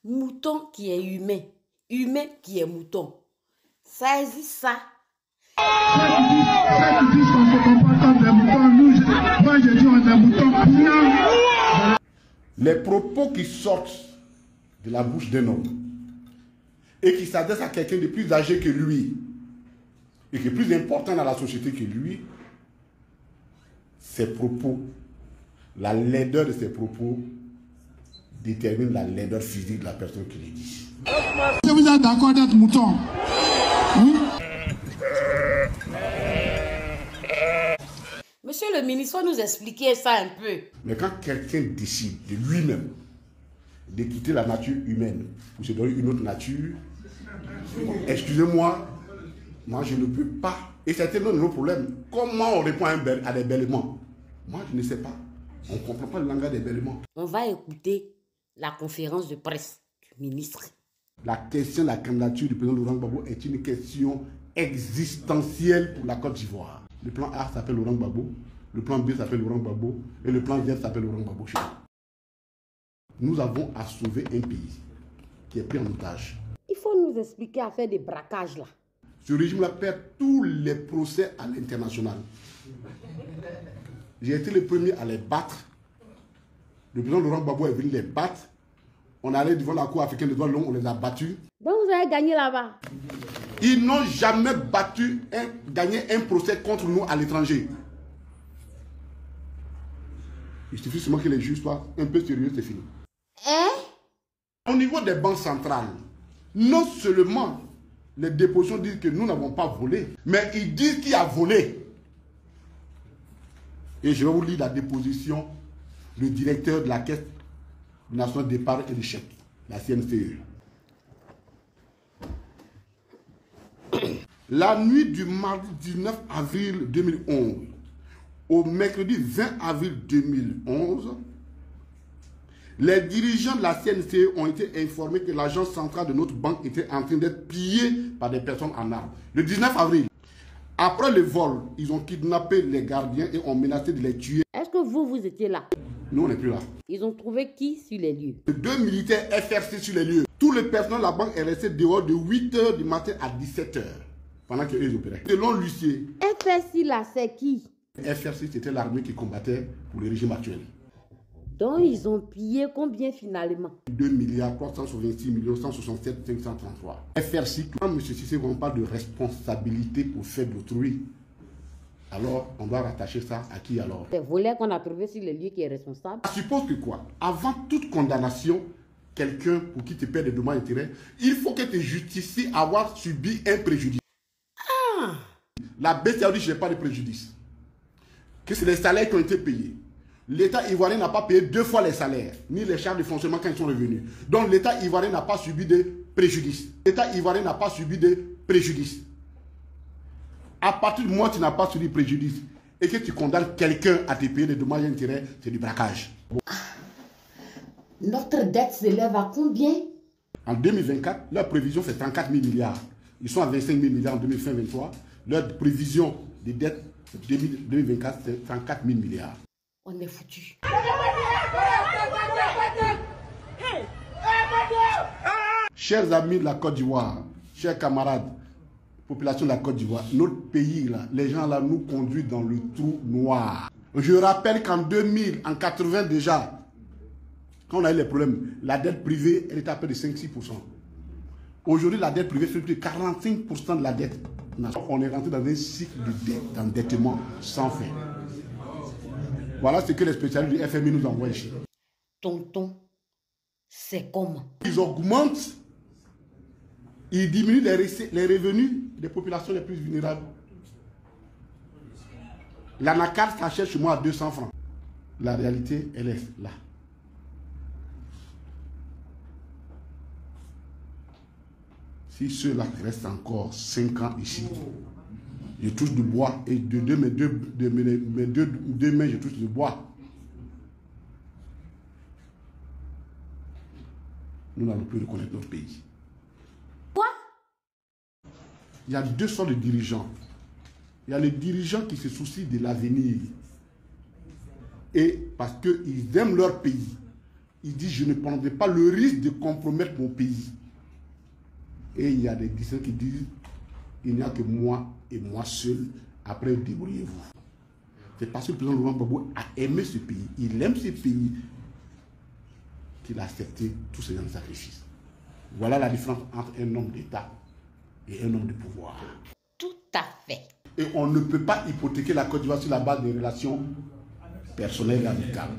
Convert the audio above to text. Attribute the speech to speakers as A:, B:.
A: Mouton qui est humain, humain qui est mouton. Ça existe ça.
B: Les propos qui sortent de la bouche d'un homme et qui s'adressent à quelqu'un de plus âgé que lui et qui est plus important dans la société que lui, ses propos, la laideur de ses propos détermine la laideur physique de la personne qui les dit.
C: Est-ce que vous êtes d'accord d'être mouton?
A: Monsieur le ministre, nous expliquer ça un peu.
B: Mais quand quelqu'un décide de lui-même de quitter la nature humaine pour se donner une autre nature, excusez-moi, moi je ne peux pas. Et c'était l'un de nos problèmes. Comment on répond à des bêlements? Moi je ne sais pas. On ne comprend pas le langage des bêlements.
A: On va écouter la conférence de presse du ministre.
B: La question de la candidature du président Laurent Gbagbo est une question existentielle pour la Côte d'Ivoire. Le plan A s'appelle Laurent Gbagbo, le plan B s'appelle Laurent Gbagbo et le plan Z s'appelle Laurent Gbagbo. Nous avons à sauver un pays qui est pris en otage.
A: Il faut nous expliquer à faire des braquages là.
B: Ce régime-là perd tous les procès à l'international. J'ai été le premier à les battre. Le président Laurent Gbagbo est venu les battre. On allait devant la Cour africaine des droits de l'homme, on les a battus.
A: Donc vous avez gagné là-bas?
B: Ils n'ont jamais gagné un procès contre nous à l'étranger. Il suffit seulement que les juges soient un peu sérieux, c'est fini. Au niveau des banques centrales, non seulement les dépositions disent que nous n'avons pas volé, mais ils disent qui a volé. Et je vais vous lire la déposition du directeur de la Caisse nationale d'épargne et de chèques, la CNCE. La nuit du mardi 19 avril 2011 au mercredi 20 avril 2011, les dirigeants de la CNCE ont été informés que l'agence centrale de notre banque était en train d'être pillée par des personnes en armes. Le 19 avril, après le vol, ils ont kidnappé les gardiens et ont menacé de les tuer.
A: Est-ce que vous étiez là?
B: Nous, on n'est plus là.
A: Ils ont trouvé qui sur les lieux?
B: 2 militaires FRC sur les lieux. Tout le personnel de la banque est resté dehors de 8 h du matin à 17 h pendant qu'eux opéraient. Selon l'huissier,
A: FRC là, c'est qui?
B: FRC, c'était l'armée qui combattait pour le régime actuel.
A: Donc ils ont pillé combien finalement?
B: 2 milliards 366 millions 167 533. FRC, quand M. Cissé on parle de responsabilité pour faire d'autrui, alors on doit rattacher ça à qui alors?
A: C'est voleur qu'on a trouvé sur les lieux qui est responsable.
B: Je suppose que quoi? Avant toute condamnation, quelqu'un pour qui tu perds des dommages et intérêts, il faut que tu justifies avoir subi un préjudice. La BCE a dit je n'ai pas de préjudice. Que c'est les salaires qui ont été payés. L'État ivoirien n'a pas payé 2 fois les salaires, ni les charges de fonctionnement quand ils sont revenus. Donc l'État ivoirien n'a pas subi de préjudice. L'État ivoirien n'a pas subi de préjudice. À partir du moment où tu n'as pas subi de préjudice et que tu condamnes quelqu'un à te payer des dommages et intérêts, c'est du braquage.
A: Notre dette s'élève à combien?
B: En 2024, leur prévision fait 34 000 milliards. Ils sont à 25 000 milliards en 2023. Leur prévision de dette 2024, c'est 34 000 milliards.
A: On est foutu.
B: Chers amis de la Côte d'Ivoire, chers camarades, population de la Côte d'Ivoire, notre pays, là, les gens là nous conduisent dans le trou noir. Je rappelle qu'en 2000, en 80 déjà, quand on a eu les problèmes, la dette privée, elle était à peu de 5-6%. Aujourd'hui, la dette privée fait plus de 45% de la dette. On est rentré dans un cycle d'endettement sans fin. Voilà ce que les spécialistes du FMI nous envoient ici.
A: Tonton, c'est comment?
B: Ils augmentent, ils diminuent les revenus des populations les plus vulnérables. L'anacarde s'achète chez moi à 200 francs. La réalité, elle est là. Si ceux-là restent encore 5 ans ici, je touche du bois et de mes deux mains, je touche du bois. Nous n'allons plus reconnaître notre pays.
A: Quoi?
B: Il y a 2 sortes de dirigeants. Il y a les dirigeants qui se soucient de l'avenir. Et parce qu'ils aiment leur pays, Il dit, je ne prendrai pas le risque de compromettre mon pays. Et il y a des disciples qui disent, il n'y a que moi et moi seul, après débrouillez-vous. C'est parce que le président Laurent Gbagbo a aimé ce pays. Il aime ce pays qu'il a accepté tous ces sacrifices. Voilà la différence entre un homme d'État et un homme de pouvoir.
A: Tout à fait.
B: Et on ne peut pas hypothéquer la Côte d'Ivoire sur la base des relations personnelles et amicales.